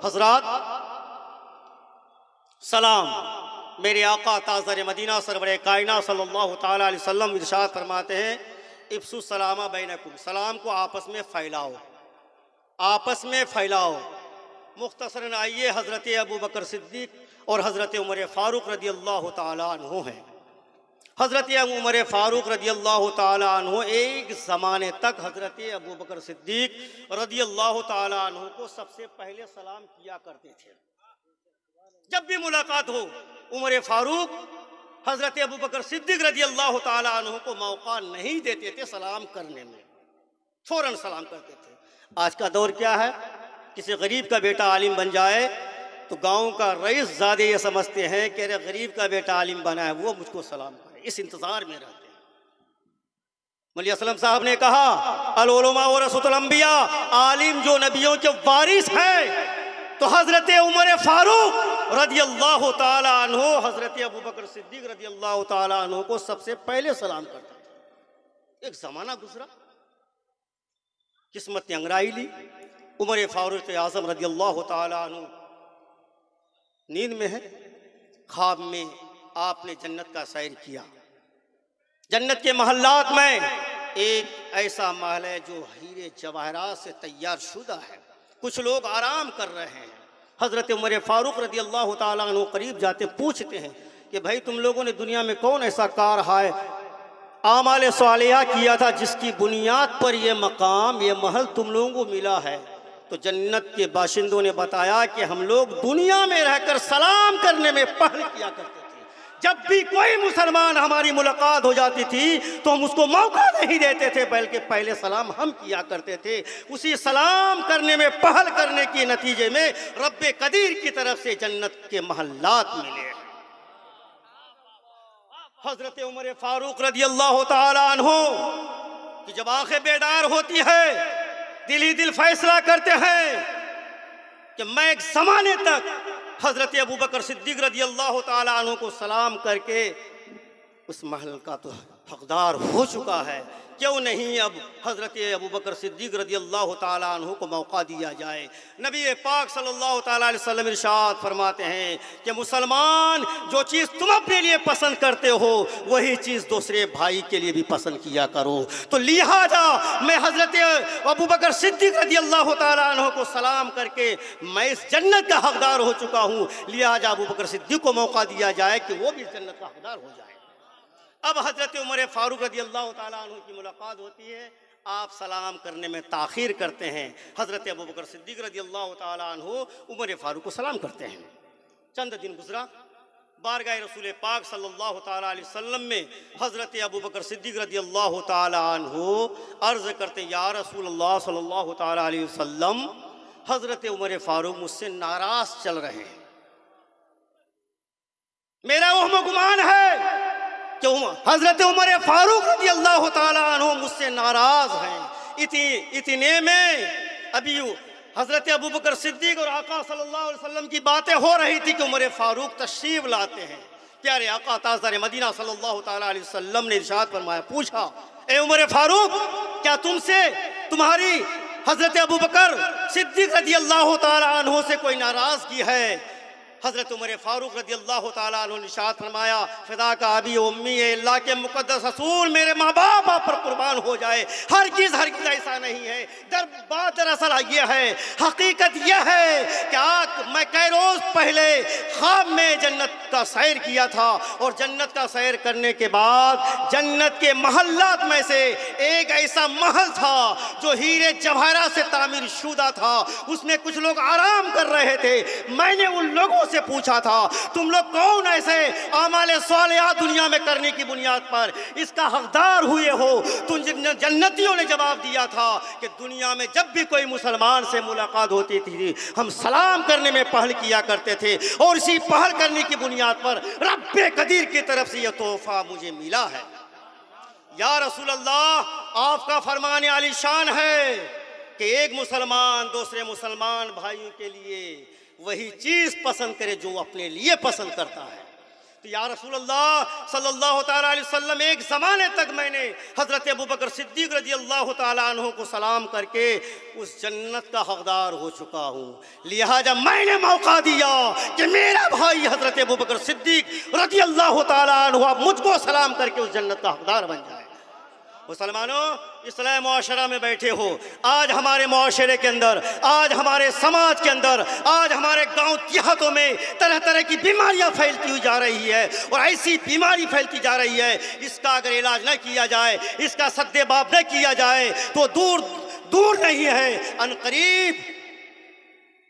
हजरात सलाम। मेरे आका ताज़र मदीना सरवरे कायनात सल्लल्लाहु ताला अलैहि वसल्लम इरशाद फरमाते हैं, इब्सु सलामा बैनकुम, सलाम को आपस में फैलाओ, आपस में फैलाओ। मुख्तसरन आइए हज़रत अबू बकर सिद्दीक़ और हज़रत उमर फ़ारूक रदी अल्लाह ताला अन्हु हैं। हज़रत उमर फ़ारूक रदी अल्लाह ताला अन्हु एक ज़माने तक हज़रत अबू बकर सिद्दीक़ रदी अल्लाह ताला अन्हु को सबसे पहले सलाम किया करते थे। जब भी मुलाकात हो उमर फ़ारूक हज़रत अबू बकर सिद्दीक़ रदी अल्लाह ताला अन्हु को मौका नहीं देते थे सलाम करने में, फ़ौरन सलाम करते थे। आज का दौर क्या है, किसी गरीब का बेटा आलिम बन जाए तो गांव का रईस ज़्यादा ये समझते हैं कि अरे गरीब का बेटा आलिम बना है, वो मुझको सलाम करे, इस इंतज़ार में रहते हैं। मौलवी असलम साहब ने कहा, अल उलमा वरसतुल अंबिया, आलिम जो नबियों के वारिस हैं, तो हज़रत उमर फ़ारूक रदी अल्लाह ताला अन्हु हज़रत अबू बकर सिद्दीक़ रदी अल्लाह ताला अन्हु को सबसे पहले सलाम करते थे। एक ज़माना गुजरा, किस्मत ने अंगराई ली। उमर फ़ारूक आज़म रदी अल्लाह ताला अन्हु नींद में है, ख्वाब में आपने जन्नत का सैर किया। जन्नत के महल्लात में एक ऐसा महल है जो हीरे जवाहरात से तैयार शुदा है, कुछ लोग आराम कर रहे हैं। हज़रत उमर फ़ारूक रदी अल्लाह ताला अन्हु करीब जाते पूछते हैं कि भाई तुम लोगों ने दुनिया में कौन ऐसा कार है आमाल सालिहा किया था जिसकी बुनियाद पर यह मकाम, ये महल तुम लोगों को मिला है? तो जन्नत के बाशिंदों ने बताया कि हम लोग दुनिया में रहकर सलाम करने में पहल किया करते थे। जब भी कोई मुसलमान हमारी मुलाकात हो जाती थी तो हम उसको मौका नहीं देते थे, बल्कि पहले सलाम हम किया करते थे। उसी सलाम करने में पहल करने के नतीजे में रब्बे कदीर की तरफ से जन्नत के महल्लात मिले। हज़रत उमर फ़ारूक रदी अल्लाह ताला अन्हु कि जब आंखें बेदार होती है, दिल ही दिल फैसला करते हैं कि मैं एक ज़माने तक हज़रत अबू बकर सिद्दीक़ रदी अल्लाह ताला अन्हु को सलाम करके उस महल का तो हकदार हो चुका है, क्यों नहीं अब हज़रत अबू बकर सिद्दीक़ रदी अल्लाह ताला अन्हु को मौका दिया जाए। नबी पाक सल्लल्लाहु ताला अलैहि वसल्लम इरशाद फरमाते हैं कि मुसलमान जो चीज़ तुम अपने लिए पसंद करते हो वही चीज़ दूसरे भाई के लिए भी पसंद किया करो। तो लिहाजा मैं हज़रत अबू बकर सिद्दीक़ रदी अल्लाह ताला अन्हु को सलाम करके मैं इस जन्नत का हकदार हो चुका हूँ, लिहाजा अबू बकर सिद्दीक़ को मौका दिया जाए कि वो भी इस जन्नत का हकदार हो जाए। अब हज़रत उमर फ़ारूक रदी अल्लाह ताला अन्हु की मुलाकात होती है, आप सलाम करने में ताख़ीर करते हैं। हज़रत अबू बकर सिद्दीक़ रदी अल्लाह ताला अन्हु उमर फ़ारूक को सलाम करते हैं। चंद दिन गुजरा, बारगाह रसूल पाक सल्लल्लाहु ताला अलैहि वसल्लम में हज़रत अबू बकर सिद्दीक़ रदी अल्लाह ताला अन्हु अर्ज़ करते, या रसूल अल्लाह सल्लल्लाहु ताला अलैहि वसल्लम, हज़रत उमर फ़ारूक मुझसे नाराज़ चल रहे हैं, मेरा वहम गुमान है कि हज़रत उमर फ़ारूक रदी अल्लाह ताला अन्हु मुझसे नाराज़ हैं। इतने में अभी हज़रत अबू बकर सिद्दीक़ और आका सल्लल्लाहु अलैहि वसल्लम की बातें हो रही थी कि उमर फ़ारूक तशरीफ़ लाते हैं। प्यारे आका ताज़दार मदीना सल्लल्लाहु ताला अलैहि वसल्लम ने इरशाद फरमाया, पूछा, ए उमर फ़ारूक, क्या तुमसे तुम्हारी हज़रत अबू बकर सिद्दीक़ रदी अल्लाह ताला अन्हु से कोई नाराज़गी है? हज़रत उमर फ़ारूक रदी अल्लाह ताला अन्हु ने इरशाद फरमाया, फ़िदा का अबी उम्मी, अल्लाह के मुक़द्दस रसूल मेरे माँ बाप आप पर कुर्बान हो जाए, हरगिज़ हरगिज़ ऐसा नहीं है। बात दरअसल ये है, हकीकत यह है कि मैं कई रोज़ पहले ख्वाब में जन्नत का सैर किया था और जन्नत का सैर करने के बाद जन्नत के महल्लात में से एक ऐसा महल था जो हीरे जवाहरात से तामीर शुदा था, उसमें कुछ लोग आराम कर रहे थे। मैंने उन लोगों से पूछा था, तुम लोग कौन ऐसे आमाल सालिहा दुनिया में करने की बुनियाद पर इसका हकदार हुए हो? तुम जन्नतियों ने जवाब दिया था कि दुनिया में जब भी कोई मुसलमान से मुलाकात होती थी हम सलाम करने में पहल किया करते थे और इसी पहल करने की बुनियाद पर रब्बे कदीर की तरफ से यह तोहफा मुझे मिला है। या रसूल अल्लाह, आपका फरमान आलीशान है कि एक मुसलमान दूसरे मुसलमान भाइयों के लिए वही चीज़ पसंद करे जो अपने लिए पसंद करता है। तो या रसूल अल्लाह सल्लल्लाहु ताला अलैहि वसल्लम, एक ज़माने तक मैंने हज़रत अबू बकर सिद्दीक़ रज़ी अल्लाह ताला अन्हु को सलाम करके उस जन्नत का हकदार हो चुका हूँ, लिहाजा मैंने मौका दिया कि मेरा भाई हज़रत अबू बकर सिद्दीक़ रज़ी अल्लाह ताला अन्हु आप मुझको सलाम करके उस जन्नत का हकदार बन जाए। मुसलमानों, इस्लाम मुआशरा में बैठे हो, आज हमारे मुआशरे के अंदर, आज हमारे समाज के अंदर, आज हमारे गांव देहातों में तरह तरह की बीमारियां फैलती हुई जा रही है, और ऐसी बीमारी फैलती जा रही है, इसका अगर इलाज न किया जाए, इसका सद्देबाब न किया जाए तो दूर दूर नहीं है, अनकरीब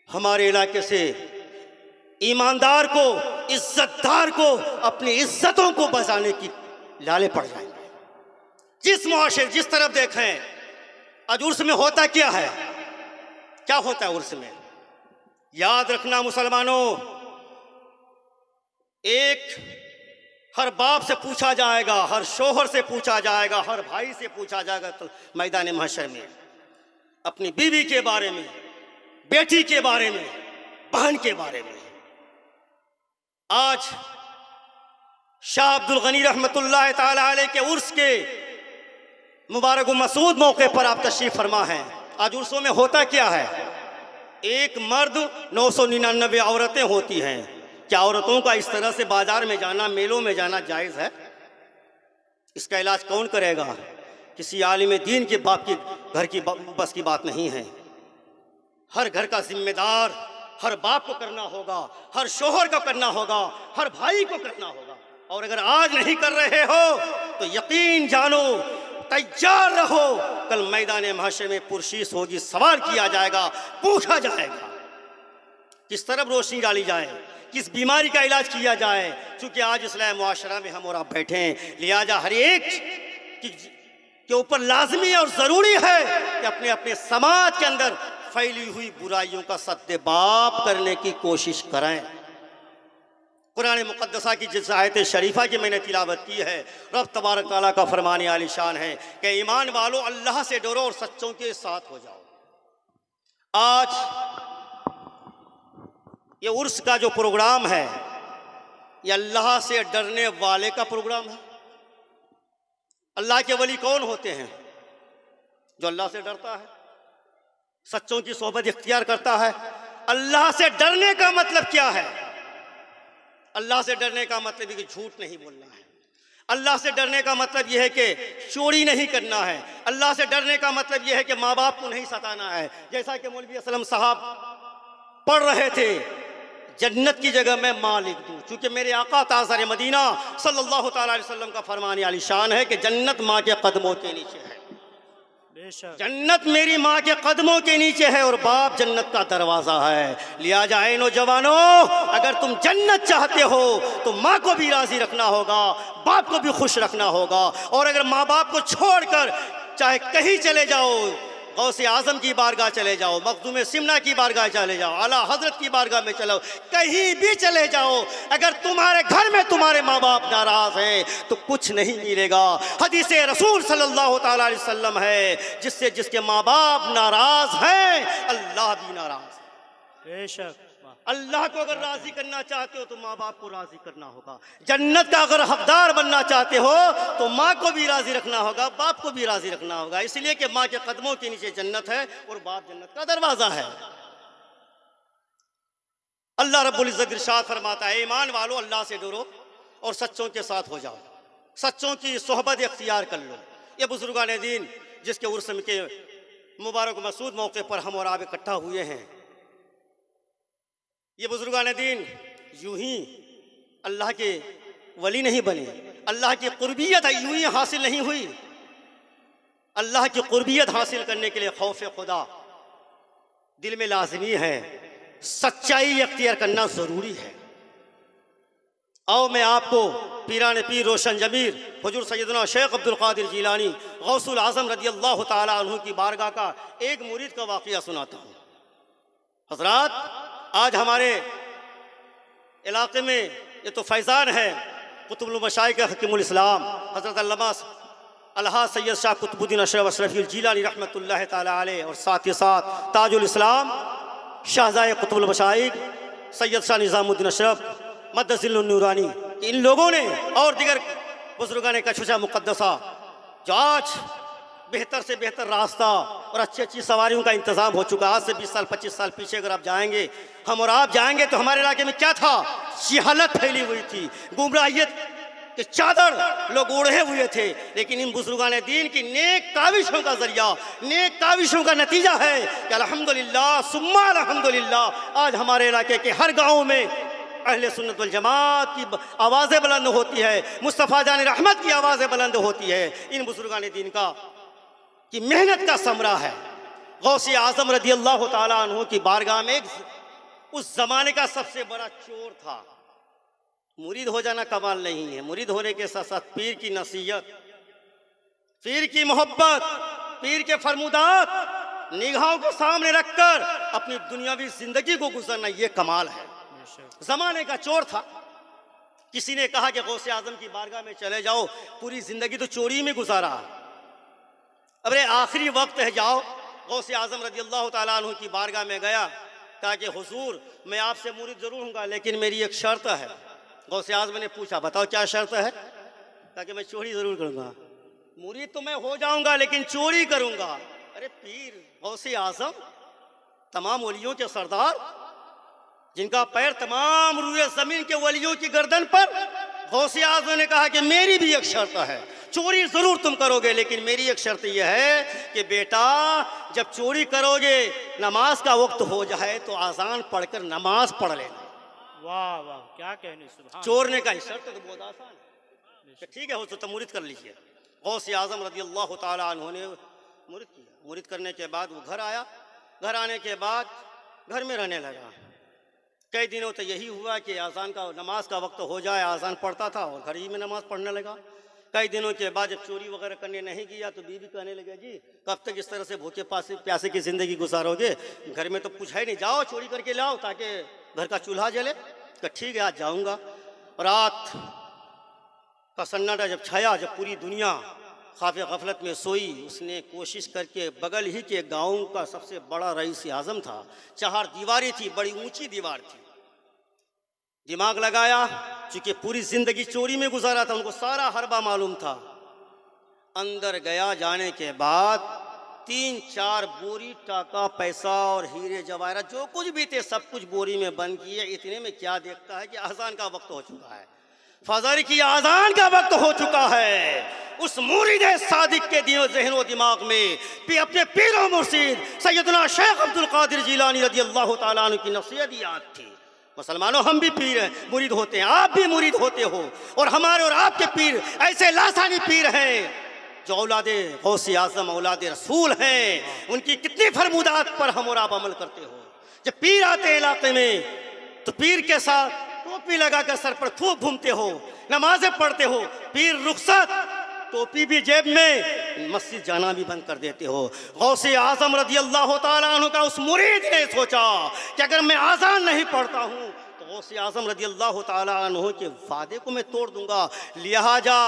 हमारे इलाके से ईमानदार को, इज्जतदार को अपनी इज्जतों को बचाने की लाले पड़ जाएंगे। जिस मुआशरे जिस तरफ देखें, आज उर्स में होता क्या है, क्या होता है उर्स में? याद रखना मुसलमानों, एक हर बाप से पूछा जाएगा, हर शोहर से पूछा जाएगा, हर भाई से पूछा जाएगा तो मैदान महशर में अपनी बीवी के बारे में, बेटी के बारे में, बहन के बारे में। आज शाह अब्दुल गनी रहमतुल्लाह ताला अलैह के उर्स के मुबारक मसूद मौके पर आप तशरीफ़ फरमा हैं। आज उर्सों में होता क्या है, एक मर्द 999 औरतें होती हैं। क्या औरतों का इस तरह से बाजार में जाना, मेलों में जाना जायज़ है? इसका इलाज कौन करेगा? किसी आलिम दीन के बाप की घर की बस की बात नहीं है। हर घर का जिम्मेदार हर बाप को करना होगा, हर शोहर को करना होगा, हर भाई को करना होगा। और अगर आज नहीं कर रहे हो तो यकीन जानो, तैयार रहो, कल मैदान महशर में पुरशीश होगी, सवाल किया जाएगा, पूछा जाएगा किस तरफ रोशनी डाली जाए, किस बीमारी का इलाज किया जाए। चूँकि आज इस्लाम मुआशरा में हम और आप बैठे हैं, लिहाजा हर एक के ऊपर लाजमी और ज़रूरी है कि अपने अपने समाज के अंदर फैली हुई बुराइयों का सद्देबाब करने की कोशिश करें। कुरान मुक़द्दसा की जिस आयत शरीफा की मैंने तिलावत की है, रब तबारक तआला का फरमान आलिशान है कि ईमान वालों अल्लाह से डरो और सच्चों के साथ हो जाओ। आज ये उर्स का जो प्रोग्राम है, ये अल्लाह से डरने वाले का प्रोग्राम है। अल्लाह के वली कौन होते हैं? जो अल्लाह से डरता है, सच्चों की सोहबत इख्तियार करता है। अल्लाह से डरने का मतलब क्या है? अल्लाह से डरने का मतलब है कि झूठ नहीं बोलना है। अल्लाह से डरने का मतलब यह है कि चोरी नहीं करना है। अल्लाह से डरने का मतलब यह है कि माँ बाप को नहीं सताना है। जैसा कि मौलवी असलम साहब पढ़ रहे थे, जन्नत की जगह मैं माँ लिख दूँ, चूँकि मेरे आका ताज़र मदीना सल्लल्लाहु ताला अलैहि वसल्लम का फरमान आलिशान है कि जन्नत माँ के कदमों के नीचे है। जन्नत मेरी माँ के कदमों के नीचे है और बाप जन्नत का दरवाज़ा है। लिहाजा ऐ नौजवानों, अगर तुम जन्नत चाहते हो तो माँ को भी राज़ी रखना होगा, बाप को भी खुश रखना होगा। और अगर माँ बाप को छोड़कर चाहे कहीं चले जाओ, गौसे आज़म की बारगाह चले जाओ, मखदूम सिमना की बारगाह चले जाओ, आला हज़रत की बारगाह में चलो, कहीं भी चले जाओ, अगर तुम्हारे घर में तुम्हारे माँ बाप नाराज़ हैं तो कुछ नहीं मिलेगा। हदीस रसूल सल्लल्लाहु ताला अलैहि वसल्लम है, जिससे जिसके माँ बाप नाराज़ हैं अल्लाह भी नाराज़ है। बेशक अल्लाह को अगर राज़ी करना चाहते हो तो माँ बाप को राज़ी करना होगा। जन्नत का अगर हकदार बनना चाहते हो तो माँ को भी राज़ी रखना होगा, बाप को भी राज़ी रखना होगा। इसलिए कि माँ के कदमों के नीचे जन्नत है और बाप जन्नत का दरवाज़ा है। अल्लाह रब्बुल इज़्ज़त इरशाद फरमाता है, ईमान वालों अल्लाह से डरो और सच्चों के साथ हो जाओ, सच्चों की सोहबत इख्तियार कर लो। ये बुजुर्गान दीन जिसके उर्स के मुबारक मसूद मौके पर हम और आप इकट्ठा हुए हैं, ये बुजुर्गान दीन यूं ही अल्लाह के वली नहीं बने, अल्लाह की कुर्बियत यूं ही हासिल नहीं हुई। अल्लाह की कुर्बियत हासिल करने के लिए खौफ खुदा दिल में लाजमी है, सच्चाई अख्तियार करना ज़रूरी है। आओ मैं आपको पीरान पीर रोशन जमीर हुजूर सैयदना शेख अब्दुल कादिर जीलानी गौसुल आज़म रज़ी अल्लाह ताला अन्हु की बारगाह का एक मुरीद का वाक़या सुनाता हूँ। हज़रात, आज हमारे इलाके में ये तो फैज़ान है कुतुबुल मशाइख हकीमुल इस्लाम हज़रत अल्लामा अलहा सैयद शाह कुतुबुद्दीन अशरफ अशरफी जीलानी रहमतुल्लाह ताला अलैह, और साथ ही साथ ताजुल इस्लाम शाहज़ाए कुतुबुल मशाइख सैयद शाह निज़ामुद्दीन अशरफ मद्दसिल नूरानी कि इन लोगों ने और दिगर बुजुर्गान कशुशा मुक़द्दसा जो आज बेहतर से बेहतर रास्ता और अच्छी अच्छी सवारियों का इंतज़ाम हो चुका। आज से 20 साल 25 साल पीछे अगर आप जाएंगे, हम और आप जाएंगे, तो हमारे इलाके में क्या था? जहालत फैली हुई थी, गुमराहियत के चादर लोग ओढ़े हुए थे। लेकिन इन बुजुर्गान दीन की नेक काविशों का जरिया, नेक काविशों का नतीजा है कि अल्हम्दुलिल्लाह सुम्मा अल्हम्दुलिल्लाह आज हमारे इलाके के हर गाँव में अहले सुन्नत वल जमात की आवाज़ें बुलंद होती है, मुस्तफ़ा जान रहमत की आवाज़ें बुलंद होती है। इन बुजुर्गान दीन का की मेहनत का समरा है। गौसे आज़म रज़ी अल्लाह ताला अन्हु की बारगाह में उस ज़माने का सबसे बड़ा चोर था। मुरीद हो जाना कमाल नहीं है, मुरीद होने के साथ साथ पीर की नसीहत, पीर की मोहब्बत, पीर के फरमुदात निगाहों के सामने रखकर अपनी दुनियावी जिंदगी को गुजरना, ये कमाल है। जमाने का चोर था। किसी ने कहा कि गौसे आजम की बारगाह में चले जाओ, पूरी जिंदगी तो चोरी में गुजारा, अरे आखिरी वक्त है जाओ। गौसे आजम रज़ी अल्लाह ताला अन्हु की बारगाह में गया, कहा कि हुजूर मैं आपसे मुरीद जरूर हूँगा, लेकिन मेरी एक शर्त है। गौसे आजम ने पूछा बताओ क्या शर्त है? कहा कि मैं चोरी जरूर करूँगा। मुरीद तो मैं हो जाऊँगा लेकिन चोरी करूँगा। अरे पीर गौसे आजम, तमाम वलियों के सरदार, जिनका पैर तमाम रूए ज़मीन के वलियों की गर्दन पर, गौसे आज़म ने कहा कि मेरी भी एक शर्त है, चोरी ज़रूर तुम करोगे, लेकिन मेरी एक शर्त यह है कि बेटा जब चोरी करोगे, नमाज का वक्त हो जाए तो आज़ान पढ़कर नमाज पढ़ लेना। वाह वाह, क्या कहने। सुभान। चोर ने कहा शर्त तो बहुत आसान है, ठीक है हो तो मुरीद कर लीजिए। गौसे आज़म रज़ी अल्लाह ताला अन्हु ने मुरीद किया। मुरीद करने के बाद वो घर आया। घर आने के बाद घर में रहने लगा। कई दिनों तो यही हुआ कि आज़ान का नमाज का वक्त हो जाए, आज़ान पढ़ता था और घर ही में नमाज पढ़ने लगा। कई दिनों के बाद जब चोरी वगैरह करने नहीं गया तो बीवी कहने लगे जी कब तक इस तरह से भूखे प्यासे की ज़िंदगी गुजारोगे, घर में तो कुछ है नहीं, जाओ चोरी करके लाओ ताकि घर का चूल्हा जले। तो ठीक है आज जाऊँगा। रात का सन्नाटा जब छाया, जब पूरी दुनिया ख्वाब गफलत में सोई, उसने कोशिश करके बगल ही के गाँव का सबसे बड़ा रईस आज़म था, 4 दीवारें थी, बड़ी ऊंची दीवार थी, दिमाग लगाया, चूँकि पूरी ज़िंदगी चोरी में गुजारा था, उनको सारा हरबा मालूम था। अंदर गया, जाने के बाद 3-4 बोरी टाका पैसा और हीरे जवाहरात जो कुछ भी थे सब कुछ बोरी में बंद किए। इतने में क्या देखता है कि आज़ान का वक्त हो चुका है, फजर की आज़ान का वक्त हो चुका है। उस मुरीद सादिक के ज़हन व दिमाग में भी अपने पीर और मुर्शिद सैयदना शेख अब्दुल कादिर जिलानी रज़ी अल्लाह ताला अन्हु की नसीहत याद थी। मुसलमानों हम भी पीर हैं, मुरीद होते हैं, आप भी मुरीद होते हो, और हमारे और आपके पीर ऐसे लासानी पीर हैं जो औलादे गौसे आज़म औलादे रसूल हैं। उनकी कितनी फरमुदात पर हम और आप अमल करते हो। जब पीर आते हैं इलाके में तो पीर के साथ टोपी लगा कर सर पर खूब घूमते हो, नमाजें पढ़ते हो, पीर रुखसत टोपी भी जेब में, मस्जिद जाना भी बंद कर देते हो। गौसे आज़म रज़ी अल्लाह ताला अन्हु का उस मुरीद ने सोचा कि अगर मैं आज़ान नहीं पढ़ता हूँ तो गौसे आज़म रज़ी अल्लाह ताला अन्हु के वादे को मैं तोड़ दूंगा। लिहाजा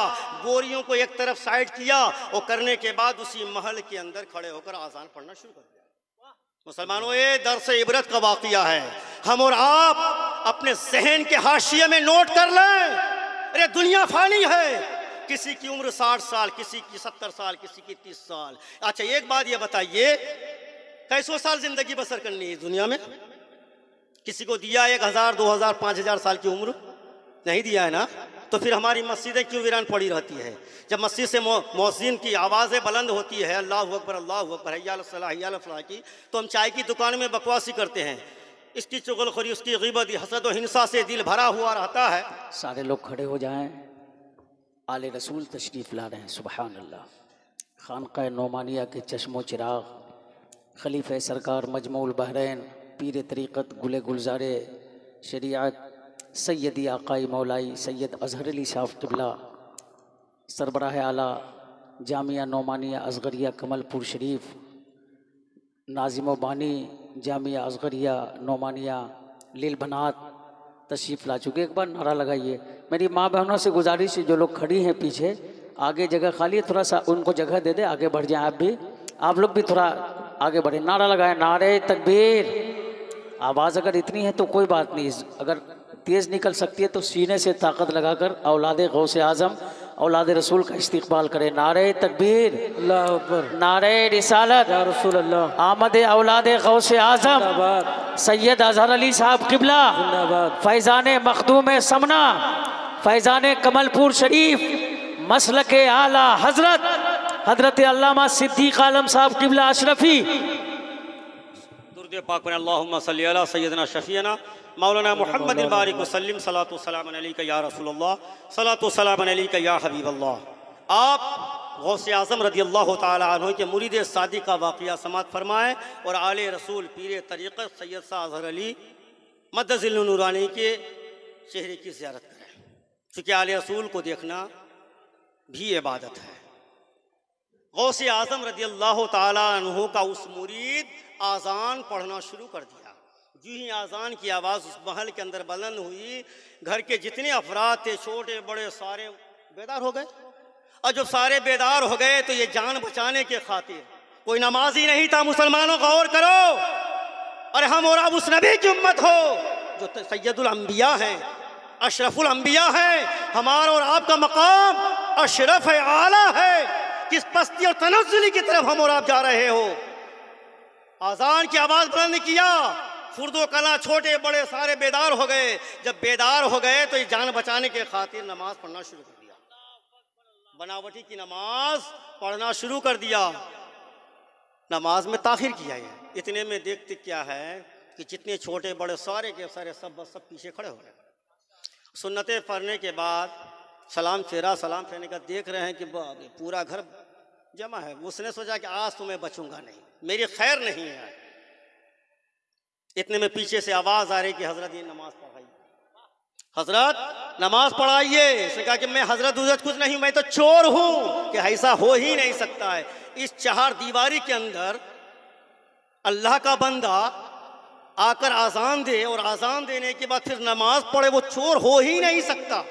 बोरियों को एक तरफ साइड किया और करने के बाद उसी महल के अंदर खड़े होकर आज़ान पढ़ना शुरू कर दिया। मुसलमानों ये दर्स इबरत का वाक़िया है, हम और आप अपने जहन के हाशिए में नोट कर लें। अरे दुनिया फानी है, किसी की उम्र 60 साल, किसी की 70 साल, किसी की 30 साल। अच्छा एक बात ये बताइए, कैसों साल जिंदगी बसर करनी है दुनिया में? किसी को दिया 1000, 2000, 5000 साल की उम्र? नहीं दिया है ना, तो फिर हमारी मस्जिदें क्यों वीरान पड़ी रहती है? जब मस्जिद से मौज़िन की आवाज़ें बुलंद होती है अल्लाहु अकबर अल्लाहु अकबर हय्या अलस सलाह हय्या अलल फलाह की, तो हम चाय की दुकान में बकवासी करते हैं। इसकी चुगलखोरी, उसकी ग़ीबत, हसद और हिंसा से दिल भरा हुआ रहता है। सारे लोग खड़े हो जाएं, आले रसूल तशरीफ़ ला रहे हैं। सुबहान अल्लाह। खानक़ाह नौमानिया के चश्मो चिराग, खलीफ़े सरकार मजमूल बहरैन, पीर तरीक़त गुले गुलज़ारे शरीयत सैयदी आकाई मौलाई सैयद अज़हर अली शाह क़िबला, सरबराह आला जामिया नौमानिया असगरिया कमलपुर शरीफ, नाज़िम बानी जामिया असगरिया नौमानिया लील बनात तशरीफ़ ला चुके। एक बार नारा लगाइए। मेरी माँ बहनों से गुजारिश है, जो लोग खड़ी हैं पीछे, आगे जगह खाली है, थोड़ा सा उनको जगह दे दे, आगे बढ़ जाएं। आप लोग भी थोड़ा आगे बढ़े, नारा लगाएं, नारे तकबीर, आवाज़ अगर इतनी है तो कोई बात नहीं, अगर तेज़ निकल सकती है तो सीने से ताकत लगाकर औलाद गौसे आज़म औलाद रसूल का इस्तिक़बाल करें। नारे तकबीर, अल्लाह अकबर, नारे रिसालत, या रसूल अल्लाह, आमद औलाद गौसे आज़म जिंदाबाद, सैयद अजहर अली साहब किबला, जिंदाबाद, फैज़ान मखदूम समना, फैज़ान कमलपुर शरीफ, मसलक आला हज़रत हज़रत अल्लामा सिद्दीक़ आलम साहब किबला अशरफी। दुरूद पाक पढ़ें, अल्लाहुम्मा सल्ली अला सय्यदना शफीना मौलाना मुहम्मद बारिक वसल्लम सलातु सलाम अलैका या रसूलल्लाह सलातु सलाम अलैका या हबीबल्लाह। आप गौसे आज़म रदी अल्लाह ताला अन्हु के मुरीद सादिक का वाक़या समात फरमाएँ और आले रसूल पीर तरीक़त सैयद शाह अज़हर अली मद्दज़िल नूरानी के चेहरे की ज़ियारत करें, क्योंकि आले रसूल को देखना भी इबादत है। गौसे आज़म रदी अल्लाह ताला अन्हु का उस मुरीद आज़ान पढ़ना शुरू कर दिया। जो ही आज़ान की आवाज़ उस महल के अंदर बुलंद हुई, घर के जितने अफराद थे छोटे बड़े सारे बेदार हो गए। और जब सारे बेदार हो गए तो ये जान बचाने के खातिर कोई नमाजी नहीं था। मुसलमानों गौर करो, अरे हम और आप उस नबी की उम्मत हो जो सैयदुल अंबिया हैं, अशरफुल अंबिया हैं। हमारा और आपका मकाम अशरफ है, आला है। किस पस्ती और तनज़्ज़ुली की तरफ हम और आप जा रहे हो। आज़ान की आवाज़ बुलंद किया, खुर्दो कला छोटे बड़े सारे बेदार हो गए। जब बेदार हो गए तो ये जान बचाने के खातिर नमाज पढ़ना शुरू कर दिया, बनावटी की नमाज पढ़ना शुरू कर दिया। नमाज में ताखिर किया है। इतने में देखते क्या है कि जितने छोटे बड़े सारे के सारे सब पीछे खड़े हो गए। सुन्नतें पढ़ने के बाद सलाम फेरा, सलाम फेरने का देख रहे हैं कि पूरा घर जमा है। उसने सोचा कि आज तो मैं बचूंगा नहीं, मेरी खैर नहीं है। इतने में पीछे से आवाज़ आ रही कि हज़रत ये नमाज पढ़ाइए, हज़रत नमाज पढ़ाइए। उसने कहा कि मैं हज़रत उजरत कुछ नहीं, मैं तो चोर हूँ, कि ऐसा हो ही नहीं सकता है। इस चार दीवारी के अंदर अल्लाह का बंदा आकर आज़ान दे और आज़ान देने के बाद फिर नमाज पढ़े, वो चोर हो ही नहीं सकता।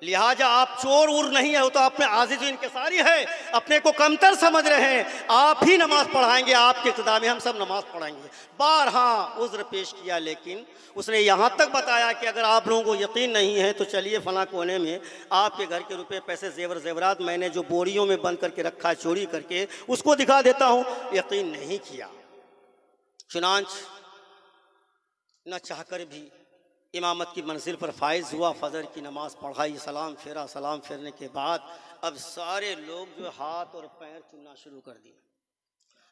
लिहाजा आप चोर उर नहीं है, वो तो अपने आज़िज़ इनकिसारी है, अपने को कमतर समझ रहे हैं। आप ही नमाज पढ़ाएंगे, आपके इक़्तिदा में हम सब नमाज पढ़ाएंगे। बारहा उज़्र पेश किया, लेकिन उसने यहाँ तक बताया कि अगर आप लोगों को यकीन नहीं है तो चलिए फ़लाँ कोने में आपके घर के रुपए पैसे जेवर जेवरात मैंने जो बोरियों में बंद करके रखा है चोरी करके, उसको दिखा देता हूँ। यकीन नहीं किया। चुनांच न चाहकर भी इमामत की मंजिल पर फाइज हुआ, फ़जर की नमाज़ पढ़ाई, सलाम फेरा। सलाम फेरने के बाद अब सारे लोग जो हाथ और पैर चूमना शुरू कर दिए।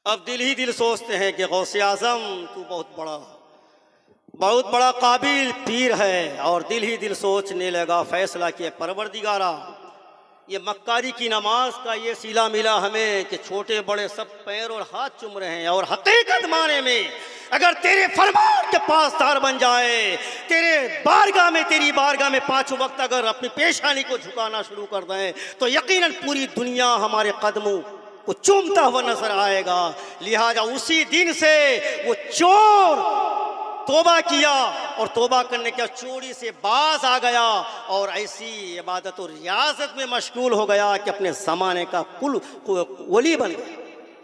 अब दिल ही दिल सोचते हैं कि गौसे आज़म तू बहुत बड़ा काबिल पीर है। और दिल ही दिल सोचने लगा, फैसला किया, परवरदिगारा ये मक्कारी की नमाज का ये सिला मिला हमें कि छोटे बड़े सब पैर और हाथ चूम रहे हैं। और हकीकत माने में अगर तेरे फरमान के पासदार बन जाए, तेरे बारगाह में, तेरी बारगाह में पाँचों वक्त अगर अपनी पेशानी को झुकाना शुरू कर दें तो यकीनन पूरी दुनिया हमारे कदमों को चूमता हुआ नजर आएगा। लिहाजा उसी दिन से वो चोर तोबा किया और तोबा करने के चोरी से बाज आ गया और ऐसी इबादत और रियाजत में मशगूल हो गया कि अपने ज़माने का कुल वली बन गया।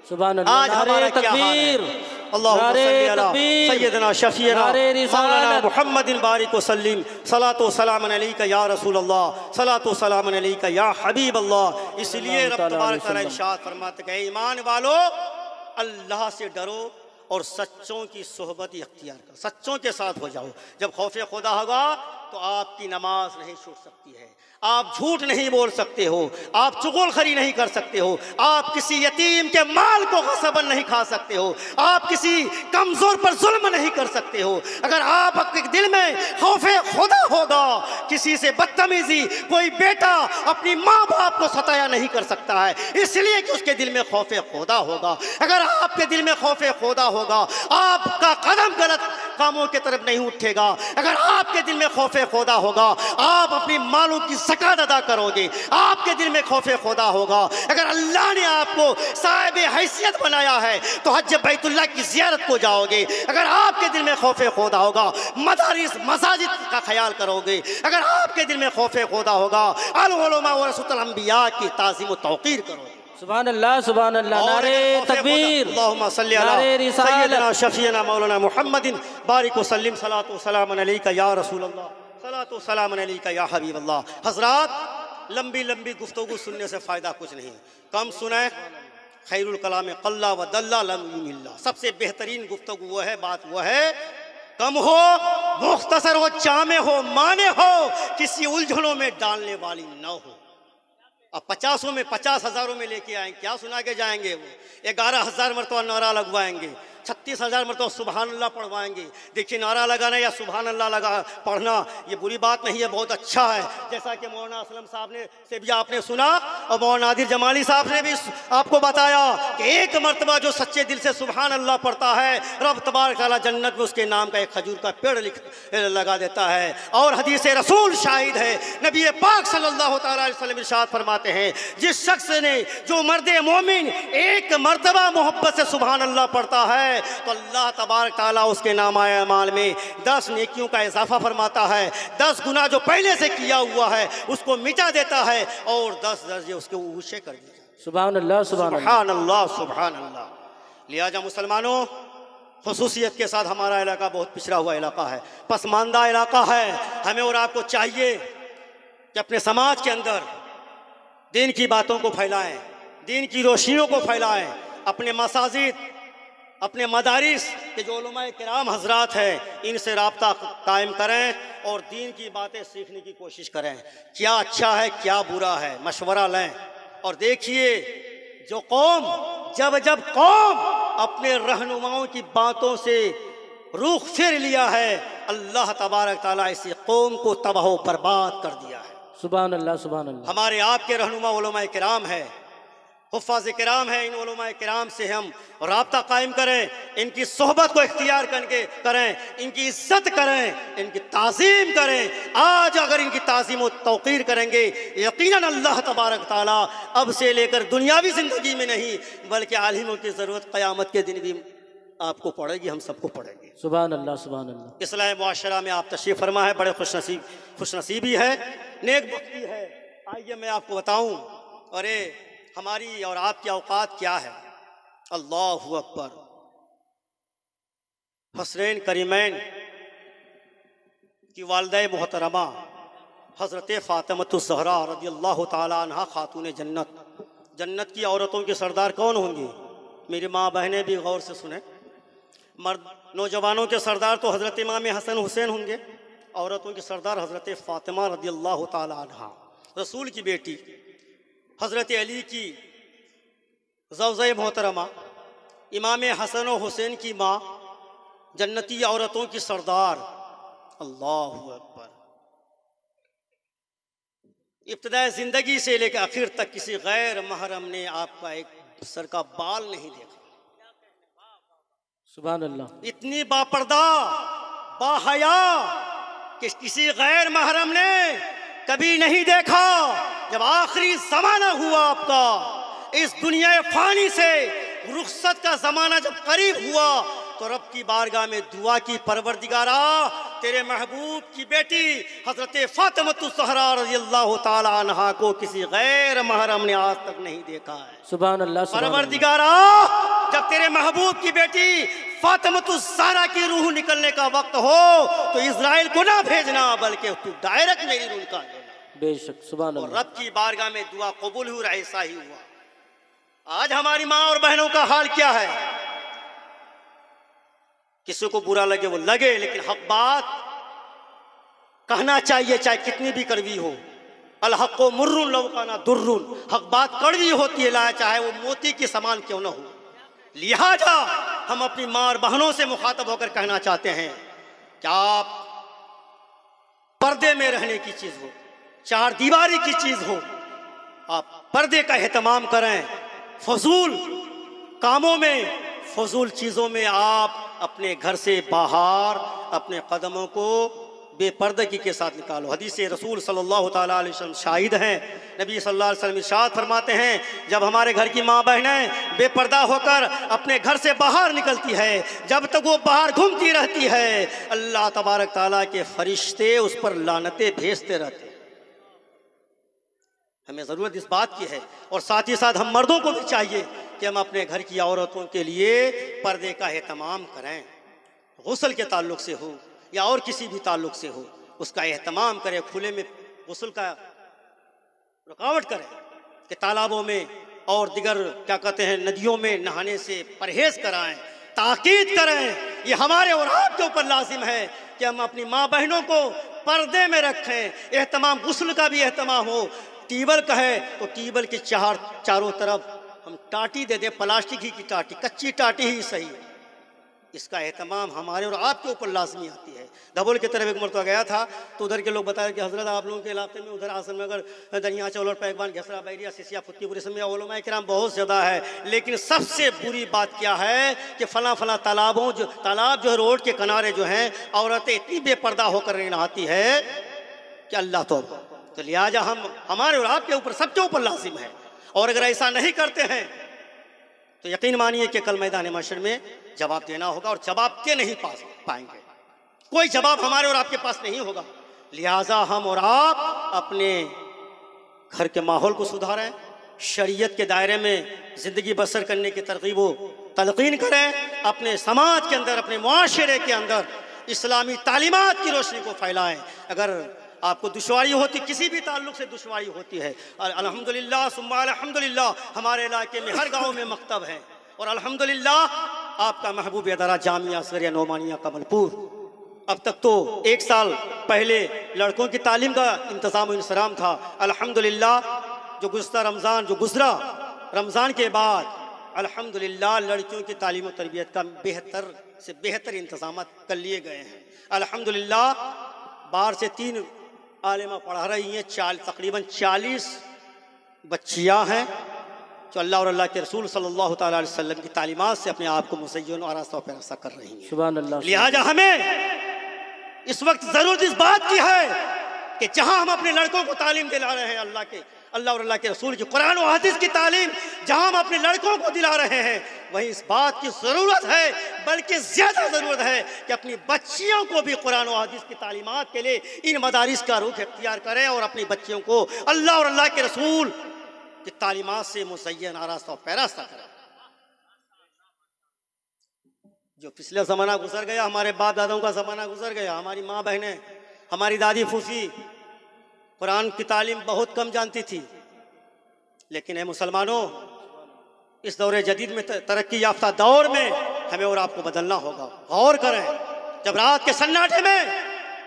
सुभान अल्लाह। आज हमारा क्या हाल है? अल्लाहुम्मा सल्ली अला सय्यदना शफीना मौलाना मुहम्मदिन बारिक वसल्लिम सलातो सलाम अलैका या रसूल अल्लाह सलातो सलाम अलैका या हबीब अल्लाह। इसलिए रब तबारक तआला इरशाद फरमाते हैं, ईमान वालों अल्लाह से डरो और सच्चों की सोहबत इख्तियार करो, सच्चों के साथ हो जाओ। जब खौफ खुदा होगा तो आपकी नमाज नहीं छूट सकती है, आप झूठ नहीं बोल सकते हो, आप चुगलखोरी नहीं कर सकते हो, आप किसी यतीम के माल को गसबन नहीं खा सकते हो, आप किसी कमज़ोर पर जुल्म नहीं कर सकते हो। अगर आपके दिल में खौफे खुदा होगा, किसी से बदतमीजी कोई बेटा अपनी माँ बाप को सताया नहीं कर सकता है, इसलिए कि उसके दिल में खौफे खुदा होगा। अगर आपके दिल में खौफे खुदा होगा, आपका कदम गलत कामों की तरफ नहीं उठेगा। अगर आपके दिल में खौफे खुदा होगा, आप अपनी मालों की ज़कात अदा करोगे। आपके दिल में खौफे खुदा होगा, अगर अल्लाह ने आपको साहिब हैसियत बनाया है तो हज बैतुल्लाह की ज़ियारत को जाओगे। अगर आपके दिल में खौफे खुदा होगा, मदारिस मसाजिद का ख्याल करोगे। अगर आपके दिल में खौफे खुदा होगा, अल उलमा वरसतुल अंबिया की ताज़ीम व तौक़ीर करोगे। सुभान अल्लाह सुभान अल्लाह। और नारे तकबीर, अल्लाहुम्मा सल्ली अला नारे रिसालत, सय्यदना शफीना मौलाना मुहम्मदिन बारिक व सल्लिम सलातो व सलाम अलैका या रसूल अल्लाह सलातो व सलाम अलैका या हबीब अल्लाह। हजरात, लंबी लंबी गुफ्तगू सुनने से फ़ायदा कुछ नहीं, कम सुने। खैरुल कलाम कल्ला व दल्ला लम युमिल्ला। सबसे बेहतरीन गुफ्तगू वो है, बात वो है, कम हो, मुख्तसर हो, जामे हो, माने हो, किसी उलझनों में डालने वाली न हो। अब 50 में 50 हज़ारों में लेके आएंगे, क्या सुना के जाएंगे? वो 11,000 मरतबा नारा लगवाएंगे, 36,000 मरतबा सुबहान अल्लाह पढ़वाएंगे। देखिए, नारा लगाना या सुबहान अल्लाह लगा पढ़ना ये बुरी बात नहीं है, बहुत अच्छा है। जैसा कि मौलाना असलम साहब ने से भी आपने सुना और मौलाना नादिर जमाली साहब ने भी आपको बताया कि एक मरतबा जो सच्चे दिल से सुबहान अल्लाह पढ़ता है, रब तबारक तआला जन्नत में उसके नाम का एक खजूर का पेड़ लगा देता है। और हदीस रसूल शाहिद है, नबी पाक सल्लल्लाहु तआला अलैहि वसल्लम इरशाद फरमाते हैं, जिस शख्स ने, जो मर्द मोमिन एक मरतबा मोहब्बत से सुबहान अल्लाह पढ़ता है तो अल्लाह तबारक ताला उसके नामाए अमाल में 10 नेकियों का इजाफा फरमाता है। 10 गुना जो पहले से किया हुआ है उसको मिटा देता है और 10 दर्जे उसके ऊंचे कर देता है। सुभान अल्लाह सुभान अल्लाह सुभान अल्लाह। लिहाजा मुसलमानों, खुसूसियत के साथ हमारा इलाका बहुत पिछड़ा हुआ इलाका है, पसमानदा इलाका है। हमें और आपको चाहिए कि अपने समाज के अंदर दीन की बातों को फैलाएं, दीन की रोशनियों को फैलाएं। अपने मसाजिद, अपने मदारिस के जो उलमाए किराम हजरात हैं, इनसे राब्ता कायम करें और दीन की बातें सीखने की कोशिश करें। क्या अच्छा है, क्या बुरा है, मशवरा लें। और देखिए, जो कौम जब कौम अपने रहनुमाओं की बातों से रुख फिर लिया है, अल्लाह तबारक ताला इसी कौम को तबाह बर्बाद कर दिया है। सुभान अल्लाह सुभान अल्लाह। हमारे आपके रहनुमा उलमाए किराम है, हुफ़ाज़ किराम है, इन उलमाए किराम से हम राब्ता कायम करें, इनकी सोहबत को इख्तियार करके करें, इनकी इज्जत करें, इनकी ताज़ीम करें। आज अगर इनकी ताज़ीम और तौक़ीर करेंगे, यकीनन अल्लाह तबारक ताला अब से लेकर दुनियावी ज़िंदगी में नहीं बल्कि आलिमों की ज़रूरत क़यामत के दिन भी आपको पड़ेगी, हम सबको पड़ेगी। सुभान अल्लाह सुभान अल्लाह। इस्लाह मुआशरा में आप तशरीफ़ फरमा है, बड़े खुशनसीबी है, नेक बख्ती है। आइए मैं आपको बताऊँ, अरे हमारी और आपकी औकात क्या है। अल्लाहु अकबर। हसनैन करीमैन की वालिदा मोहतरमा हज़रत फ़ातिमतुज़ ज़हरा रज़ियल्लाहु ताला अन्हा खातून जन्नत। जन्नत की औरतों के सरदार कौन होंगी? मेरी माँ बहनें भी गौर से सुने। मर्द नौजवानों के सरदार तो हज़रत इमाम हसन हुसैन होंगे, औरतों के सरदार हज़रत फ़ातिमा रज़ियल्लाहु ताला अन्हा, रसूल की बेटी, हज़रत अली की ज़ौज़े मोहतरमा, इमाम हसन और हुसैन की माँ, जन्नती औरतों की सरदार। अल्लाहु अकबर। इब्तिदाए ज़िंदगी से लेकर आखिर तक किसी गैर महरम ने आपका एक सर का बाल नहीं देखा। सुभान अल्लाह। इतनी बापर्दा बाहया कि किसी गैर महरम ने कभी नहीं देखा। जब आखिरी ज़माना हुआ आपका, इस दुनिया फ़ानी से रुखसत का ज़माना जब करीब हुआ, तो रब की बारगाह में दुआ की, परवरदिगारा तेरे महबूब की बेटी हज़रत फ़ातिमतुज़ ज़हरा रज़ियल्लाहु ताला अन्हा को किसी गैर महरम ने आज तक नहीं देखा है। सुभान अल्लाह। परवरदिगारा, जब तेरे महबूब की बेटी फ़ातिमतुज़ ज़हरा की रूह निकलने का वक्त हो तो इज़राइल को ना भेजना, बल्कि तू डायरेक्ट मेरी रूह निकाल देना। बेशक। सुभान और अल्लाह। रब की बारगाह में दुआ कबूल हुई, ऐसा ही हुआ। आज हमारी माँ और बहनों का हाल क्या है? किसी को बुरा लगे वो लगे, लेकिन हक बात कहना चाहिए, चाहे कितनी भी कड़वी हो। अल हक़्क़ु मुर्रुन लौ काना दुर्रुन। हक बात कड़वी होती है, चाहे वो मोती के समान क्यों न हो। लिहाजा हम अपनी माँ और बहनों से मुखातब होकर कहना चाहते हैं कि आप पर्दे में रहने की चीज़ हो, चार दीवारी की चीज़ हो, आप पर्दे का एहतमाम करें। फजूल कामों में, फजूल चीज़ों में आप अपने घर से बाहर अपने कदमों को बेपर्दगी के साथ निकालो। हदीस रसूल सल्लल्लाहु ताला अलैहि वसल्लम शाहिद हैं। नबी सल्लल्लाहु अलैहि वसल्लम इरशाद फरमाते हैं, जब हमारे घर की माँ बहनें बेपर्दा होकर अपने घर से बाहर निकलती है, जब तक वो बाहर घूमती रहती है, अल्लाह तबारक ताला के फरिश्ते उस पर लानतें भेजते रहते हैं। हमें ज़रूरत इस बात की है। और साथ ही साथ हम मर्दों को भी चाहिए कि हम अपने घर की औरतों के लिए पर्दे का एहतमाम करें, गुस्ल के ताल्लुक़ से हो या और किसी भी ताल्लुक़ से हो, उसका एहतमाम करें, खुले में गुस्ल का रुकावट करें कि तालाबों में और दिगर क्या कहते हैं नदियों में नहाने से परहेज़ कराएं, ताकीद करें। ये हमारे और आपके ऊपर लाजिम है कि हम अपनी माँ बहनों को पर्दे में रखें, एहतमाम गुस्ल का भी एहतमाम हो। टीबल का है तो टीबल के चारों तरफ हम टाटी दे दें, प्लास्टिक ही की टाटी, कच्ची टाटी ही सही। इसका एहतमाम हमारे और आपके ऊपर लाजमी आती है। धबोल की तरफ एक मरतबा गया था तो उधर के लोग बताया कि हज़रत आप लोगों के इलाके में उधर आसन में अगर दनिया चौल और पैगबान घसरा बैरिया सिसिया फुत्तीपुर इसमें उलमा किराम बहुत ज़्यादा है, लेकिन सबसे बुरी बात क्या है कि फ़लाँ फ़लाँ तालाब जो रोड के किनारे जो हैं औरतें इतनी बेपर्दा होकर नहाती है कि अल्लाह तो लिहाजा हमारे और आपके ऊपर सबके ऊपर लाजिम है। और अगर ऐसा नहीं करते हैं तो यकीन मानिए कि कल मैदान महशर में जवाब देना होगा और जवाब के नहीं पा पाएंगे, कोई जवाब हमारे और आपके पास नहीं होगा। लिहाजा हम और आप अपने घर के माहौल को सुधारें, शरीयत के दायरे में ज़िंदगी बसर करने की तरकीब व तलकीन करें, अपने समाज के अंदर अपने मुआशरे के अंदर इस्लामी तालीमात की रोशनी को फैलाएं। अगर आपको दुश्वारी होती, किसी भी ताल्लुक़ से दुश्वारी होती है, अल्हम्दुलिल्लाह सुम्मा अल्हम्दुलिल्लाह हमारे इलाके में हर गांव में मकतब है और अल्हम्दुलिल्लाह आपका महबूब अदरा जामिया असगरिया नोमानिया कमलपुर, अब तक तो 1 साल पहले लड़कों की तालीम का इंतज़ाम इंसराम था। अल्हम्दुलिल्लाह जो गुज़रा रमज़ान के बाद अल्हम्दुलिल्लाह लड़कियों की तालीम और तरबियत का बेहतर से बेहतर इंतज़ाम कर लिए गए हैं। अल्हम्दुलिल्लाह 12 से 3 आलिमा पढ़ा रही हैं, तकरीबन 40 बच्चियाँ हैं जो अल्लाह और अल्लाह के रसूल सल्लल्लाहु तआला अलैहि वसल्लम की तालीमात से अपने आप को मुज़य्यन और आरास्ता पैरास्ता कर रही हैं। सुभान अल्लाह। लिहाजा हमें इस वक्त ज़रूरत इस बात की है कि जहाँ हम अपने लड़कों को तालीम दिला रहे हैं अल्लाह और अल्लाह के रसूल की कुरान और हदीस की तालीम जहाँ हम अपने लड़कों को दिला रहे हैं, वहीं इस बात की ज़रूरत है, बल्कि ज़्यादा ज़रूरत है कि अपनी बच्चियों को भी कुरान और हदीस की तालीमात के लिए इन मदारिस का रुख इख्तियार करें और अपनी बच्चियों को अल्लाह और अल्लाह के रसूल की तालीमात से मुज़य्यन आरास्ता और पैरास्ता करें। जो पिछला ज़माना गुजर गया, हमारे बाप दादाओं का ज़माना गुजर गया, हमारी माँ बहनें, हमारी दादी फूफी कुरान की तालीम बहुत कम जानती थी, लेकिन है मुसलमानों इस दौरे जदीद में तरक्की याफ्ता दौर में हमें और आपको बदलना होगा। गौर करें, जब रात के सन्नाटे में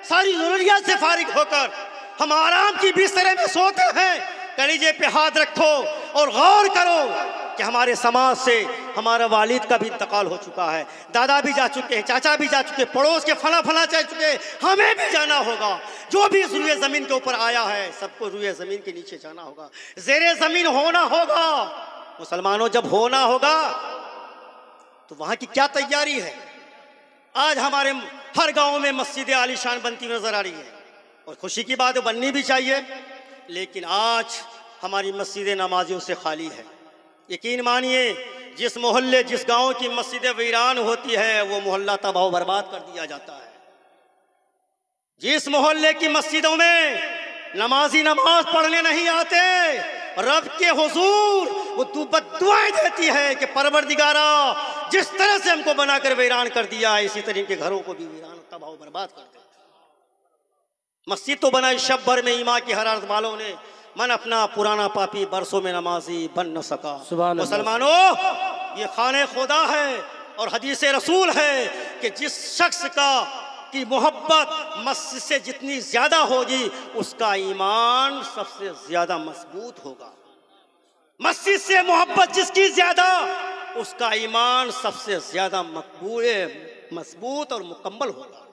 सारी ज़रूरियात से फारिग होकर हम आराम की बिस्तरे में सोते हैं, कलीजे पे हाथ रखो और गौर करो कि हमारे समाज से हमारा वालिद का भी इंतकाल हो चुका है, दादा भी जा चुके हैं, चाचा भी जा चुके, पड़ोस के फला जा चुके, हमें भी जाना होगा। जो भी रुए ज़मीन के ऊपर आया है सबको रुए ज़मीन के नीचे जाना होगा, ज़ेरे ज़मीन होना होगा। मुसलमानों जब होना होगा तो वहाँ की क्या तैयारी है? आज हमारे हर गाँव में मस्जिद आलीशान बनती नज़र आ रही है और खुशी की बात है, बननी भी चाहिए, लेकिन आज हमारी मस्जिद नमाजियों से खाली है। यकीन मानिए जिस मोहल्ले जिस गांव की मस्जिद वीरान होती है वो मोहल्ला तबाह बर्बाद कर दिया जाता है। जिस मोहल्ले की मस्जिदों में नमाजी नमाज पढ़ने नहीं आते, रब के हुजूर वो दुआएं देती है कि परवरदिगारा जिस तरह से हमको बनाकर वीरान कर दिया है इसी तरह के घरों को भी वीरान तबाह बर्बाद कर दे। मस्जिद तो बनाई शब भर में ईमा की हरारत वालों ने, मन अपना पुराना पापी बरसों में नमाजी बन न सका। मुसलमानों ये खाने खुदा है और हदीस रसूल है कि जिस शख्स की मोहब्बत मस्जिद से जितनी ज़्यादा होगी उसका ईमान सबसे ज़्यादा मजबूत होगा। मस्जिद से मोहब्बत जिसकी ज़्यादा उसका ईमान सबसे ज़्यादा मजबूत और मुकम्मल होगा।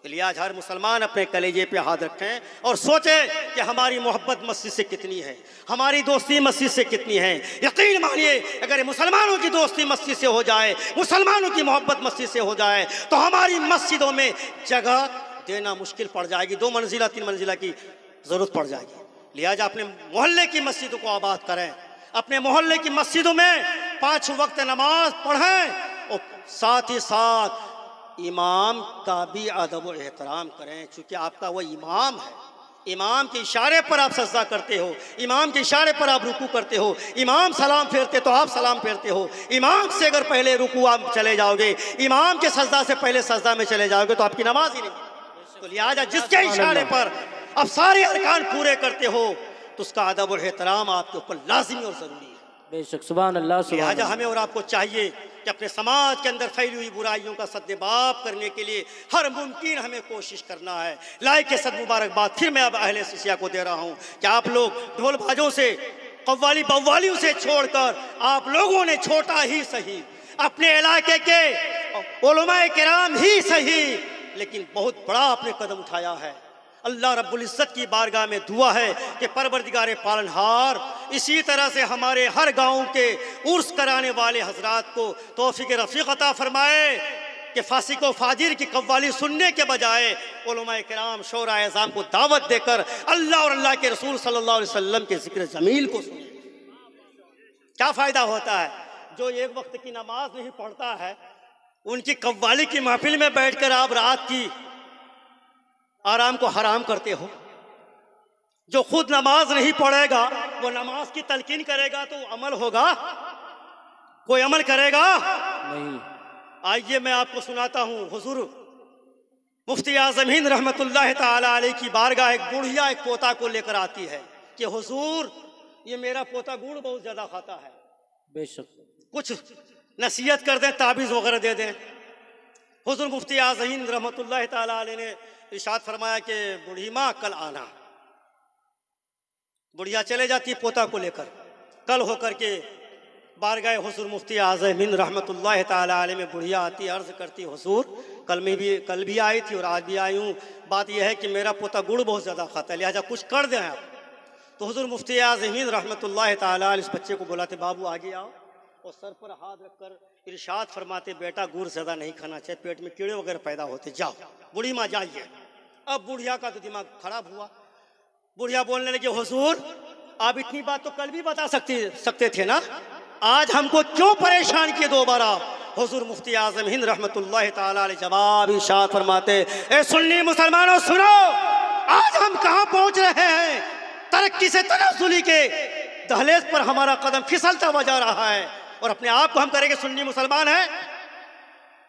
लिहाजा हर मुसलमान अपने कलेजे पे हाथ रखें और सोचें कि हमारी मोहब्बत मस्जिद से कितनी है, हमारी दोस्ती मस्जिद से कितनी है। यकीन मानिए अगर मुसलमानों की दोस्ती मस्जिद से हो जाए, मुसलमानों की मोहब्बत मस्जिद से हो जाए तो हमारी मस्जिदों में जगह देना मुश्किल पड़ जाएगी, 2 मंजिला 3 मंजिला की ज़रूरत पड़ जाएगी। लिहाजा अपने मोहल्ले की मस्जिदों को आबाद करें, अपने मोहल्ले की मस्जिदों में 5 वक्त नमाज पढ़ें और साथ ही साथ इमाम का भी अदब और एहतराम करें, चूँकि आपका वो इमाम है। इमाम के इशारे पर आप सजदा करते हो, इमाम के इशारे पर आप रुकू करते हो, इमाम सलाम फेरते तो आप सलाम फेरते हो, इमाम से अगर पहले रुकू आप चले जाओगे, इमाम के सजदा से पहले सजदा में चले जाओगे तो आपकी नमाज ही नहीं। तो लिहाजा जिसके इशारे पर आप सारे अरकान पूरे करते हो तो उसका अदब और एहतराम आपके ऊपर लाजिमी और ज़रूरी है। बेशक सुभान अल्लाह सुभान लिहाजा अल्लाह। हमें और आपको चाहिए कि अपने समाज के अंदर फैली हुई बुराइयों का सद्देबाब करने के लिए हर मुमकिन हमें कोशिश करना है। लाइक के सद मुबारकबाद फिर मैं अब अहले सिसिया को दे रहा हूँ कि आप लोग ढोल बाजों से कव्वाली बव्वालियों से छोड़कर आप लोगों ने छोटा ही सही अपने इलाके के उलमाए किराम ही सही लेकिन बहुत बड़ा आपने कदम उठाया है। अल्लाह रब्बुल इज़्ज़त की बारगाह में दुआ है कि परवरदिगार पालनहार इसी तरह से हमारे हर गांव के उर्स कराने वाले हजरात को तौफीक रफ़ीक अता फरमाए कि फासिक व फाजिर की कव्वाली सुनने के बजाय उलमाए किराम शोरा एज़ाम को दावत देकर अल्लाह और अल्लाह के रसूल सल्लल्लाहु अलैहि वसल्लम के ज़िक्र जमील को सुने। क्या फ़ायदा होता है? जो एक वक्त की नमाज नहीं पढ़ता है उनकी कव्वाली की महफिल में बैठकर आप रात की आराम को हराम करते हो। जो खुद नमाज नहीं पढ़ेगा वो नमाज की तलकीन करेगा तो अमल होगा? कोई अमल करेगा नहीं। आइए मैं आपको सुनाता हूँ। हुजूर मुफ्ती आज़म हिंद रहमतुल्लाह ताला अलैह की बारगाह एक बुढ़िया एक पोता को लेकर आती है कि हुजूर ये मेरा पोता गुड़ बहुत ज़्यादा खाता है, बेशक कुछ नसीहत कर दें, ताबीज़ वगैरह दे दें। हुजूर मुफ्ती आज़म हिंद रहमतुल्लाह ताला अलैह ने इरशाद फरमाया कि बूढ़ी माँ कल आना। बुढ़िया चले जाती पोता को लेकर। कल होकर के बारगाह हुजूर मुफ्ती आज़म हिंद रहमतुल्लाह ताला अलैह में बुढ़िया आती, अर्ज़ करती हुजूर कल भी आई थी और आज भी आई हूँ, बात यह है कि मेरा पोता गुड़ बहुत ज़्यादा खाता है, लिहाजा कुछ कर दें आप। तो हुजूर मुफ्ती आज़म हिंद रहमतुल्लाह ताला अलैह इस बच्चे को बुलाते, बाबू आगे आओ, और सर पर हाथ रखकर इरशाद फरमाते बेटा गुड़ ज़्यादा नहीं खाना चाहिए, पेट में कीड़े वगैरह पैदा होते, जाओ बूढ़ी माँ जाइए। अब बुढ़िया का तो दिमाग खराब हुआ। बुढ़िया बोलने लगी हुजूर आप इतनी बात तो कल भी बता सकते थे ना, आज हमको क्यों परेशान किए दोबारा? हुजूर मुफ्ती आज़म हिंद रहमतुल्लाह ताला अलैह जवाब इरशाद फरमाते, ए सुन्नी मुसलमानों सुनो, आज हम कहाँ पहुँच रहे हैं? तरक्की से तनाज़ुली के दहलीज पर हमारा कदम फिसलता हुआ जा रहा है और अपने आप को हम करेंगे सुन्नी मुसलमान है।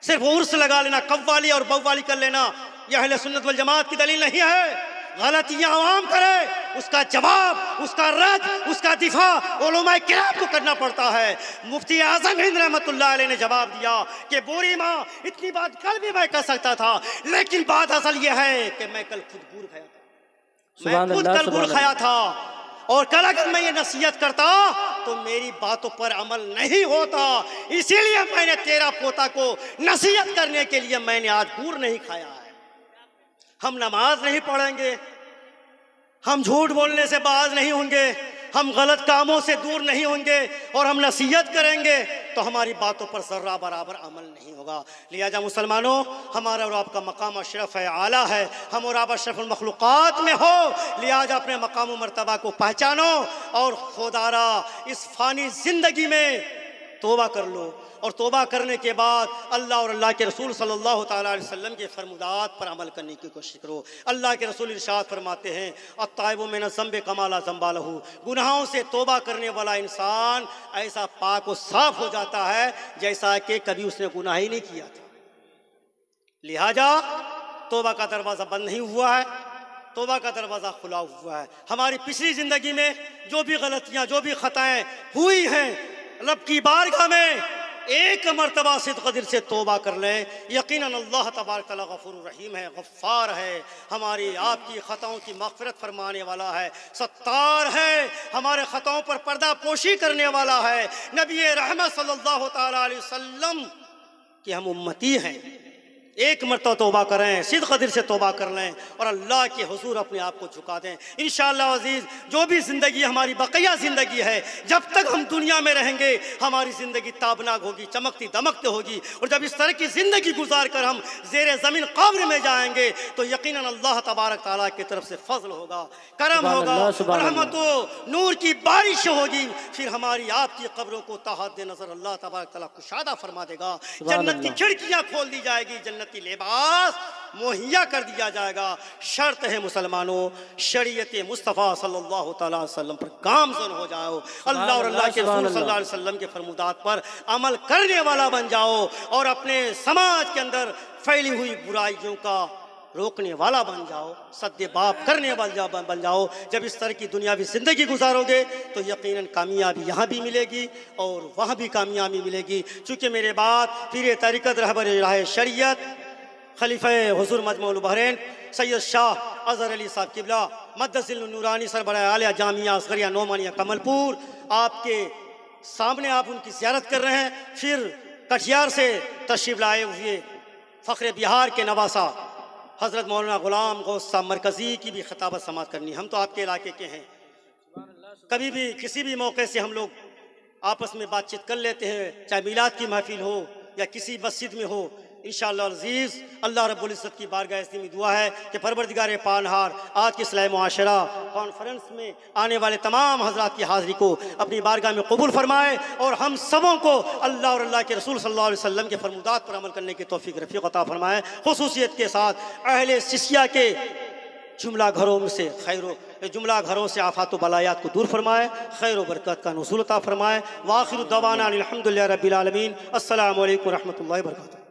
सिर्फ उर्स लगा लेना, कव्वाली और बव्वाली कर लेना यह अहले सुन्नत वल जमात की दलील नहीं है। गलतियां आवाम करे उसका जवाब, उसका रद्द, उसका दिफा उलमाए किराम को करना पड़ता है। मुफ्ती आज़म हिंद रहमतुल्लाह अलैह ने जवाब दिया कि बूढ़ी माँ इतनी बात कल भी मैं कर सकता था, लेकिन बात असल यह है कि मैं कल खुद गुड़ खाया था, मैं खुद कल गुड़ खाया था और कल अगर मैं ये नसीहत करता तो मेरी बातों पर अमल नहीं होता, इसीलिए मैंने तेरा पोता को नसीहत करने के लिए मैंने आज गुड़ नहीं खाया है। हम नमाज नहीं पढ़ेंगे, हम झूठ बोलने से बाज नहीं होंगे, हम गलत कामों से दूर नहीं होंगे और हम नसीहत करेंगे तो हमारी बातों पर ज़र्रा बराबर अमल नहीं होगा। लिहाजा मुसलमानों हमारा और आपका मकाम अशरफ है, आला है, हम और आप अशरफुल मखलूक़ात में हो, लिहाजा अपने मकाम मर्तबा को पहचानो और खुदारा इस फ़ानी ज़िंदगी में तौबा कर लो और तौबा करने के बाद अल्लाह और अल्लाह के रसूल सल्लल्लाहु ताला अलैहि वसल्लम के फरमुदात पर अमल करने की कोशिश करो। अल्लाह के रसूल इरशाद फरमाते हैं अत्ताइबु मिन ज़ंबि कमाला ज़ंबा लहू, गुनाहों से तौबा करने वाला इंसान ऐसा पाक व साफ हो जाता है जैसा कि कभी उसने गुनाह ही नहीं किया था। लिहाजा तौबा का दरवाज़ा बंद नहीं हुआ है, तौबा का दरवाज़ा खुला हुआ है। हमारी पिछली ज़िंदगी में जो भी गलतियाँ, जो भी ख़ताएँ हुई हैं, रब की बारगाह में एक मरतबा सिद्क़ दिल से तौबा कर लें, यकीनन अल्लाह तबारक तआला गफूरुर रहीम है, गफ़्फ़ार है, हमारी आपकी ख़ताओं की मग़फ़िरत फरमाने वाला है, सत्तार है, हमारे ख़ताओं पर पर्दा पोशी करने वाला है। नबी रहमत सल्लल्लाहु तआला अलैहि वसल्लम कि हम उम्मती हैं, एक मरतबा तौबा करें, सिद्क़ दिल से तौबा कर लें और अल्लाह के हुज़ूर अपने आप को झुका दें। इंशाअल्लाह अज़ीज़ जो भी ज़िंदगी हमारी बक़िया ज़िंदगी है, जब तक हम दुनिया में रहेंगे हमारी ज़िंदगी ताबनाक होगी, चमकती दमकती होगी, और जब इस तरह की ज़िंदगी गुजार कर हम ज़ेरे ज़मीन क़ब्र में जाएंगे तो यकीनन अल्लाह तबारक तआला की तरफ से फ़ज़ल होगा, करम होगा, रहमत व नूर की बारिश होगी, फिर हमारी आपकी क़ब्रों को तहत नज़र अल्लाह तबारक तआला कुशादा फरमा देगा, जन्नत की खिड़कियाँ खोल दी जाएगी, जन्नत की लिबास मुहैया कर दिया जाएगा। शर्त है मुसलमानों, शरीयत मुस्तफ़ा सल्लल्लाहु तआला अलैहि वसल्लम पर गामज़न हो जाओ, अल्लाह और अल्लाह के रसूल सल्लल्लाहु अलैहि वसल्लम के फरमुदात पर अमल करने वाला बन जाओ और अपने समाज के अंदर फैली हुई बुराइयों का रोकने वाला बन जाओ, सद्दे बाप करने वाला बन जाओ। जब इस तरह की दुनियावी ज़िंदगी गुजारोगे तो यकीनन कामयाबी यहाँ भी मिलेगी और वहाँ भी कामयाबी मिलेगी। चूँकि मेरे बाद पीर तरीक़त रहबर राह शरीयत खलीफा हुज़ूर मजमऊल बहरैन सैयद शाह अज़हर अली साहब किबला मद्दसिल नूरानी सरबराह आलिया जामिया असगरिया नोमानिया कमलपुर, आपके सामने आप उनकी ज़ियारत कर रहे हैं। फिर कटिहार से तशरीफ़ लाए हुए फ़ख्र बिहार के नवासा हज़रत मौलाना ग़ुलाम गौस साहब मरकज़ी की भी खिताबत समात करनी। हम तो आपके इलाके के हैं, कभी भी किसी भी मौके से हम लोग आपस में बातचीत कर लेते हैं, चाहे मिलाद की महफिल हो या किसी मस्जिद में हो। इंशाअल्लाह अज़ीज़ अल्लाह रब्बुल इज़्ज़त की बारगाह ऐसी में दुआ है कि परवरदिगार पानहार आज के इस्लाही मुआशरा कॉन्फ्रेंस में आने वाले तमाम हज़रात की हाज़िरी को अपनी बारगाह में कबूल फरमाए और हम सबों को अल्लाह और अल्लाह के रसूल सल्लल्लाहु अलैहि वसल्लम के फरमुदात पर अमल करने की तौफ़ीक़ रफ़ीक़ अता फरमाए। ख़ुसूसियत के साथ अहले सिसिया के जुमला घरों में से जुमला घरों से आफ़ात व बलायात को दूर फरमाए, खैर व बरकत का नुज़ूल अता फरमाए। व आखिरु दवाना अनिल हम्दुलिल्लाहि रब्बिल आलमीन। अस्सलामु अलैकुम व रहमतुल्लाहि व बरकातुहू।